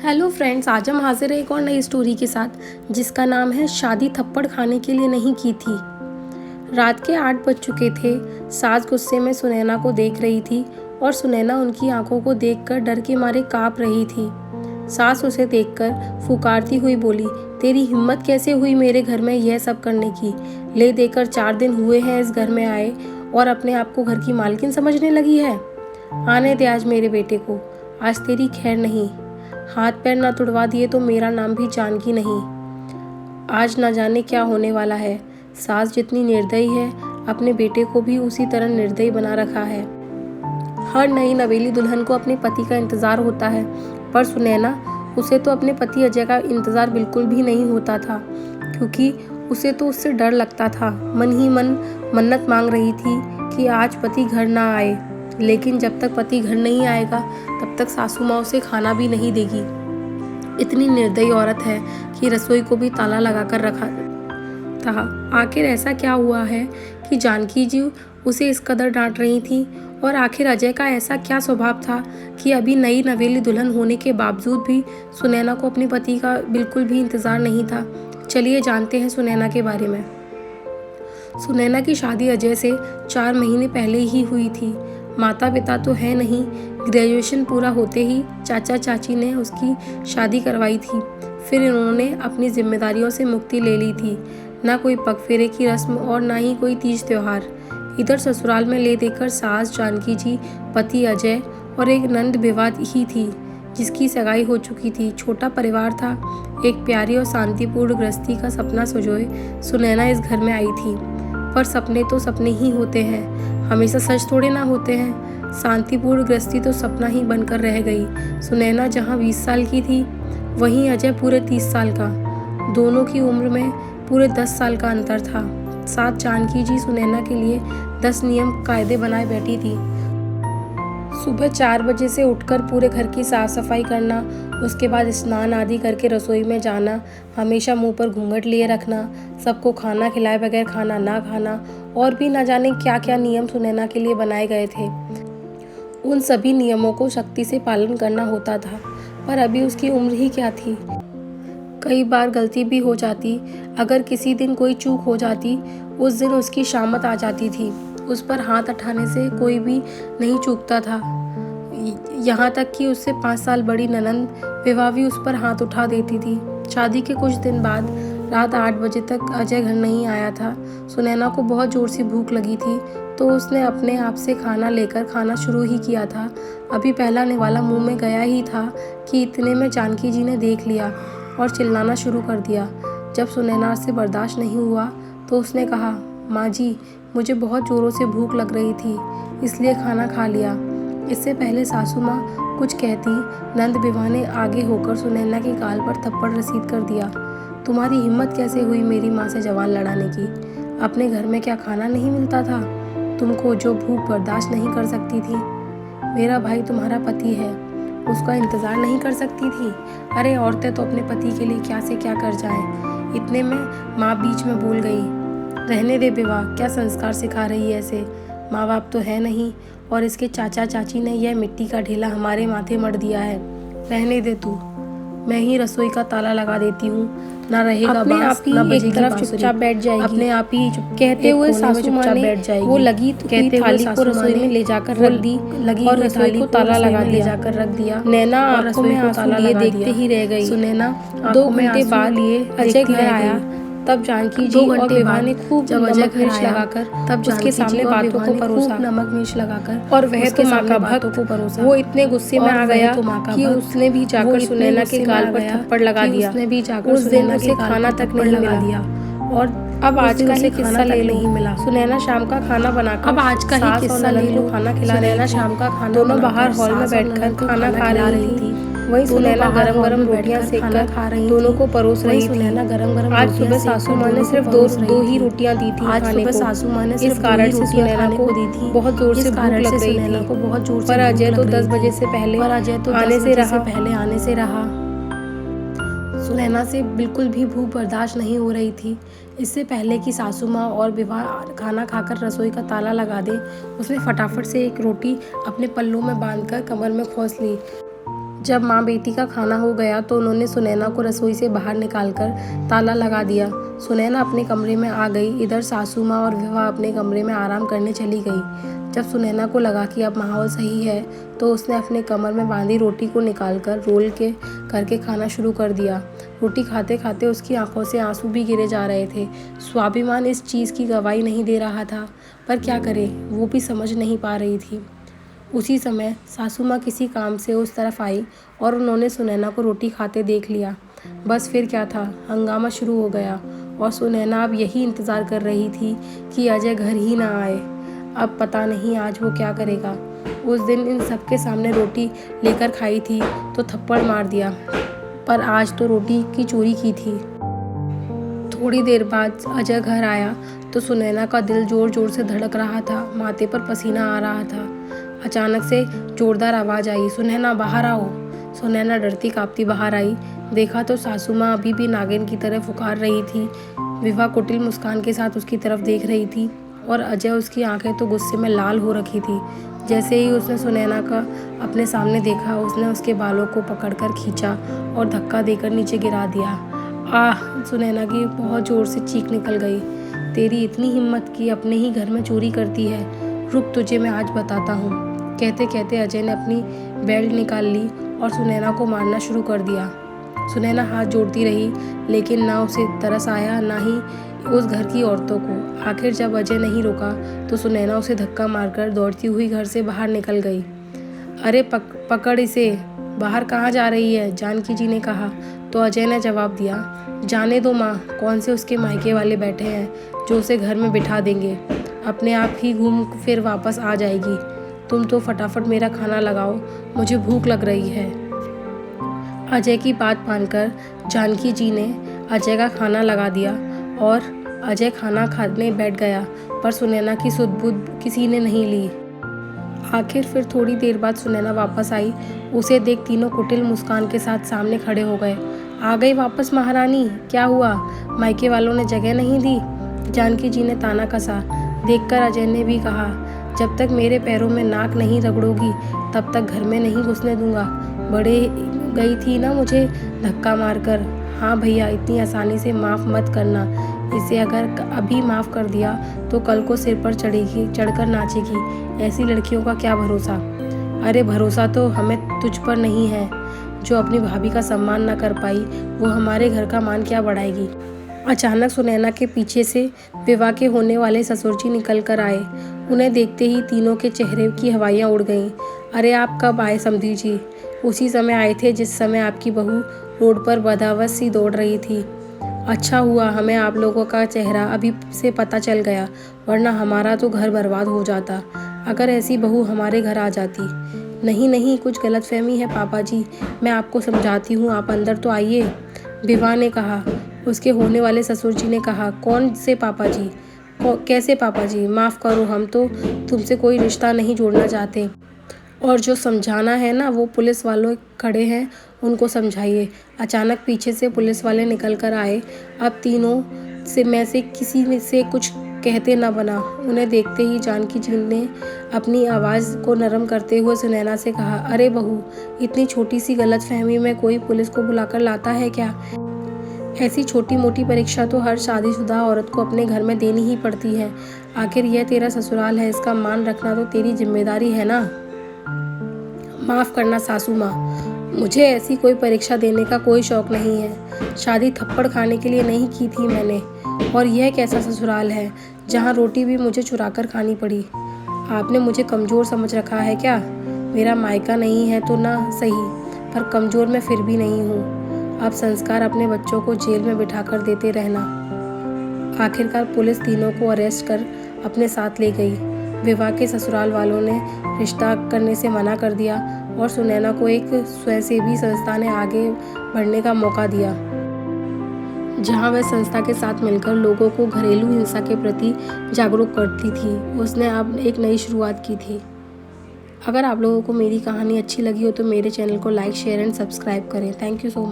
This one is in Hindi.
हेलो फ्रेंड्स, आज हम हाजिर हैं एक और नई स्टोरी के साथ जिसका नाम है शादी थप्पड़ खाने के लिए नहीं की थी। रात के 8 बज चुके थे। सास गुस्से में सुनैना को देख रही थी और सुनैना उनकी आंखों को देखकर डर के मारे कांप रही थी। सास उसे देखकर फुकारती हुई बोली, तेरी हिम्मत कैसे हुई मेरे घर में यह सब करने की? ले देकर 4 दिन हुए हैं इस घर में आए और अपने आप को घर की मालकिन समझने लगी है। आने दे आज मेरे बेटे को, आज तेरी खैर नहीं। हाथ पैर ना तुड़वा दिए तो मेरा नाम भी जानकी नहीं। आज ना जाने क्या होने वाला है। सास जितनी निर्दयी है, अपने बेटे को भी उसी तरह निर्दयी बना रखा है। हर नई नवेली दुल्हन को अपने पति का इंतज़ार होता है, पर सुनैना, उसे तो अपने पति अजय का इंतज़ार बिल्कुल भी नहीं होता था, क्योंकि उसे तो उससे डर लगता था। मन ही मन मन्नत मांग रही थी कि आज पति घर ना आए, लेकिन जब तक पति घर नहीं आएगा तब तक सासू माँ उसे खाना भी नहीं देगी। इतनी निर्दयी औरत है कि रसोई को भी ताला लगाकर रखा था। आखिर ऐसा क्या हुआ है कि जानकी जी उसे इस कदर डांट रही थी, और आखिर अजय का ऐसा क्या स्वभाव था कि अभी नई नवेली दुल्हन होने के बावजूद भी सुनैना को अपने पति का बिल्कुल भी इंतज़ार नहीं था। चलिए जानते हैं सुनैना के बारे में। सुनैना की शादी अजय से 4 महीने पहले ही हुई थी। माता पिता तो है नहीं, ग्रेजुएशन पूरा होते ही चाचा चाची ने उसकी शादी करवाई थी। फिर इन्होंने अपनी जिम्मेदारियों से मुक्ति ले ली थी। ना कोई पगफेरे की रस्म और ना ही कोई तीज त्योहार। इधर ससुराल में ले देकर सास जानकी जी, पति अजय और एक नंद विवाह ही थी जिसकी सगाई हो चुकी थी। छोटा परिवार था। एक प्यारी और शांतिपूर्ण गृहस्थी का सपना संजोए सुनैना इस घर में आई थी। पर सपने तो सपने ही होते हैं, हमेशा सच थोड़े ना होते हैं। शांतिपूर्ण गृहस्थी तो सपना ही बनकर रह गई। सुनैना जहाँ 20 साल की थी, वहीं अजय पूरे 30 साल का। दोनों की उम्र में पूरे 10 साल का अंतर था। साथ जानकी जी सुनैना के लिए 10 नियम कायदे बनाए बैठी थी। सुबह 4 बजे से उठकर पूरे घर की साफ सफाई करना, उसके बाद स्नान आदि करके रसोई में जाना, हमेशा मुंह पर घूंघट लिए रखना, सबको खाना खिलाए बगैर खाना ना खाना, और भी ना जाने क्या क्या नियम सुनैना के लिए बनाए गए थे। उन सभी नियमों को सख्ती से पालन करना होता था, पर अभी उसकी उम्र ही क्या थी। कई बार गलती भी हो जाती। अगर किसी दिन कोई चूक हो जाती, उस दिन उसकी शामत आ जाती थी। उस पर हाथ उठाने से कोई भी नहीं चूकता था। यहाँ तक कि उससे 5 साल बड़ी ननंद विवाह भी उस पर हाथ उठा देती थी। शादी के कुछ दिन बाद रात 8 बजे तक अजय घर नहीं आया था। सुनैना को बहुत जोर से भूख लगी थी, तो उसने अपने आप से खाना लेकर खाना शुरू ही किया था। अभी पहला निवाला मुंह में गया ही था कि इतने में जानकी जी ने देख लिया और चिल्लाना शुरू कर दिया। जब सुनैना से बर्दाश्त नहीं हुआ तो उसने कहा, माँ जी, मुझे बहुत ज़ोरों से भूख लग रही थी, इसलिए खाना खा लिया। इससे पहले सासू माँ कुछ कहती, नंद विवाह ने आगे होकर सुनैना के गाल पर थप्पड़ रसीद कर दिया। तुम्हारी हिम्मत कैसे हुई मेरी माँ से जवान लड़ाने की? अपने घर में क्या खाना नहीं मिलता था तुमको, जो भूख बर्दाश्त नहीं कर सकती थी? मेरा भाई तुम्हारा पति है, उसका इंतज़ार नहीं कर सकती थी? अरे औरतें तो अपने पति के लिए क्या से क्या कर जाएं। इतने में माँ बीच में बोल गई, रहने दे विवाह, क्या संस्कार सिखा रही है ऐसे? माँ बाप तो है नहीं, और इसके चाचा चाची ने यह मिट्टी का ढेला हमारे माथे मढ़ दिया है। रहने दे तू, मैं ही रसोई का ताला लगा देती हूँ। ना रहेगा अपने बांस, आप ही ना बजेगी एक तरफ बांसुरी। चुपचाप बैठ जाएगी। अपने आप ही चुप कहते हुए सासू माँ ने बैठ जाएगी। वो लगी हुई थाली को रसोई में ले जाकर रख दी और रसोई को ताला लगा दिया। जाकर रख दिया। नैना आंखों में आंसू लिए देखते ही रह गई। सुनैना 2 घंटे बाद अजय घर आया। तब जानकी जी और विवाह ने खूब नमक मिर्च लगाकर तब उसके सामने बातों को परोसा। नमक मिर्च लगाकर, और वह तो माँ का भक्त को परोसा। वो इतने गुस्से में आ गया कि उसने भी जाकर सुनैना के गाल पर थप्पड़ लगा दिया। उस दिन उसे खाना तक नहीं मिला, और अब आज का ही किस्सा ले नहीं मिला। सुनैना शाम का खाना बनाकर, अब आज का ही किस्सा ले लो, खाना खिला रही थी। शाम का खाना दोनों बाहर हॉल में बैठकर खाना खा रही थी। वहीं सुनैना गरम गरम रोटियां सेककर खा रही, दोनों को परोस रही थी। आज सुबह सासू माँ ने सिर्फ दो ही रोटियां दी थी खाने को। सासू माँ ने इस कारण से सुनैना को दी थी, बहुत जोर से भूख लग रही थी। पर अजय तो 10 बजे से पहले आने से रहा। सुनैना से बिल्कुल भी भूख बर्दाश्त नहीं हो रही थी। इससे पहले कि सासू माँ और विवाह खाना खाकर रसोई का ताला लगा दे, उसने फटाफट से एक रोटी अपने पल्लों में बांधकर कमर में खोस ली। जब माँ बेटी का खाना हो गया तो उन्होंने सुनैना को रसोई से बाहर निकालकर ताला लगा दिया। सुनैना अपने कमरे में आ गई। इधर सासू माँ और विभा अपने कमरे में आराम करने चली गई। जब सुनैना को लगा कि अब माहौल सही है तो उसने अपने कमर में बांधी रोटी को निकालकर रोल के करके खाना शुरू कर दिया। रोटी खाते खाते उसकी आंखों से आंसू भी गिरे जा रहे थे। स्वाभिमान इस चीज़ की गवाही नहीं दे रहा था, पर क्या करे, वो भी समझ नहीं पा रही थी। उसी समय सासू माँ किसी काम से उस तरफ आई और उन्होंने सुनैना को रोटी खाते देख लिया। बस फिर क्या था, हंगामा शुरू हो गया और सुनैना अब यही इंतज़ार कर रही थी कि अजय घर ही ना आए। अब पता नहीं आज वो क्या करेगा। उस दिन इन सबके सामने रोटी लेकर खाई थी तो थप्पड़ मार दिया, पर आज तो रोटी की चोरी की थी। थोड़ी देर बाद अजय घर आया तो सुनैना का दिल जोर जोर से धड़क रहा था, माथे पर पसीना आ रहा था। अचानक से जोरदार आवाज़ आई, सुनैना बाहर आओ। सुनैना डरती कांपती बाहर आई। देखा तो सासू माँ अभी भी नागिन की तरह पुकार रही थी। विभा कुटिल मुस्कान के साथ उसकी तरफ देख रही थी और अजय, उसकी आंखें तो गुस्से में लाल हो रखी थी। जैसे ही उसने सुनैना का अपने सामने देखा, उसने उसके बालों को पकड़कर खींचा और धक्का देकर नीचे गिरा दिया। आह! सुनैना की बहुत ज़ोर से चीख निकल गई। तेरी इतनी हिम्मत कि अपने ही घर में चोरी करती है, रुक तुझे मैं आज बताता हूँ। कहते कहते अजय ने अपनी बेल्ट निकाल ली और सुनैना को मारना शुरू कर दिया। सुनैना हाथ जोड़ती रही, लेकिन ना उसे तरस आया ना ही उस घर की औरतों को। आखिर जब अजय नहीं रुका तो सुनैना उसे धक्का मारकर दौड़ती हुई घर से बाहर निकल गई। अरे पकड़ इसे, बाहर कहाँ जा रही है? जानकी जी ने कहा तो अजय ने जवाब दिया, जाने दो माँ, कौन से उसके मायके वाले बैठे हैं जो उसे घर में बिठा देंगे, अपने आप ही घूम फिर वापस आ जाएगी। तुम तो फटाफट मेरा खाना लगाओ, मुझे भूख लग रही है। अजय की बात मानकर जानकी जी ने अजय का खाना लगा दिया और अजय खाना खाने बैठ गया, पर सुनैना की सुध-बुध किसी ने नहीं ली। आखिर फिर थोड़ी देर बाद सुनैना वापस आई। उसे देख तीनों कुटिल मुस्कान के साथ सामने खड़े हो गए। आ गई वापस महारानी, क्या हुआ? मायके वालों ने जगह नहीं दी? जानकी जी ने ताना कसा। देखकर अजय ने भी कहा, जब तक मेरे पैरों में नाक नहीं रगड़ोगी तब तक घर में नहीं घुसने दूंगा। बड़े गई थी ना मुझे धक्का मारकर। हाँ भैया, इतनी आसानी से माफ़ मत करना। इसे अगर अभी माफ़ कर दिया तो कल को सिर पर चढ़कर नाचेगी। ऐसी लड़कियों का क्या भरोसा? अरे भरोसा तो हमें तुझ पर नहीं है। जो अपनी भाभी का सम्मान ना कर पाई वो हमारे घर का मान क्या बढ़ाएगी। अचानक सुनैना के पीछे से विवाह के होने वाले ससुर जी निकल कर आए। उन्हें देखते ही तीनों के चेहरे की हवाइयाँ उड़ गईं। अरे आप कब आए समधी जी? उसी समय आए थे जिस समय आपकी बहू रोड पर बदहवास सी दौड़ रही थी। अच्छा हुआ हमें आप लोगों का चेहरा अभी से पता चल गया, वरना हमारा तो घर बर्बाद हो जाता अगर ऐसी बहू हमारे घर आ जाती। नहीं नहीं, कुछ गलतफहमी है पापा जी, मैं आपको समझाती हूँ, आप अंदर तो आइए, विवाह ने कहा। उसके होने वाले ससुर जी ने कहा, कौन से पापा जी? कैसे पापा जी? माफ़ करो, हम तो तुमसे कोई रिश्ता नहीं जोड़ना चाहते, और जो समझाना है ना वो पुलिस वालों खड़े हैं, उनको समझाइए। अचानक पीछे से पुलिस वाले निकल कर आए। अब तीनों से में से किसी से कुछ कहते न बना। उन्हें देखते ही जानकी जी ने अपनी आवाज़ को नरम करते हुए सुनैना से कहा, अरे बहू, इतनी छोटी सी गलतफहमी में कोई पुलिस को बुलाकर लाता है क्या? ऐसी छोटी मोटी परीक्षा तो हर शादीशुदा औरत को अपने घर में देनी ही पड़ती है। आखिर यह तेरा ससुराल है, इसका मान रखना तो तेरी जिम्मेदारी है ना। माफ़ करना सासू माँ, मुझे ऐसी कोई परीक्षा देने का कोई शौक़ नहीं है। शादी थप्पड़ खाने के लिए नहीं की थी मैंने। और यह कैसा ससुराल है जहाँ रोटी भी मुझे चुराकर खानी पड़ी? आपने मुझे कमज़ोर समझ रखा है क्या? मेरा मायका नहीं है तो ना सही, पर कमज़ोर मैं फिर भी नहीं हूँ। अब संस्कार अपने बच्चों को जेल में बिठाकर देते रहना। आखिरकार पुलिस तीनों को अरेस्ट कर अपने साथ ले गई। विवाह के ससुराल वालों ने रिश्ता करने से मना कर दिया और सुनैना को एक स्वयंसेवी संस्था ने आगे बढ़ने का मौका दिया, जहां वह संस्था के साथ मिलकर लोगों को घरेलू हिंसा के प्रति जागरूक करती थी। उसने अब एक नई शुरुआत की थी। अगर आप लोगों को मेरी कहानी अच्छी लगी हो तो मेरे चैनल को लाइक, शेयर एंड सब्सक्राइब करें। Thank you so much.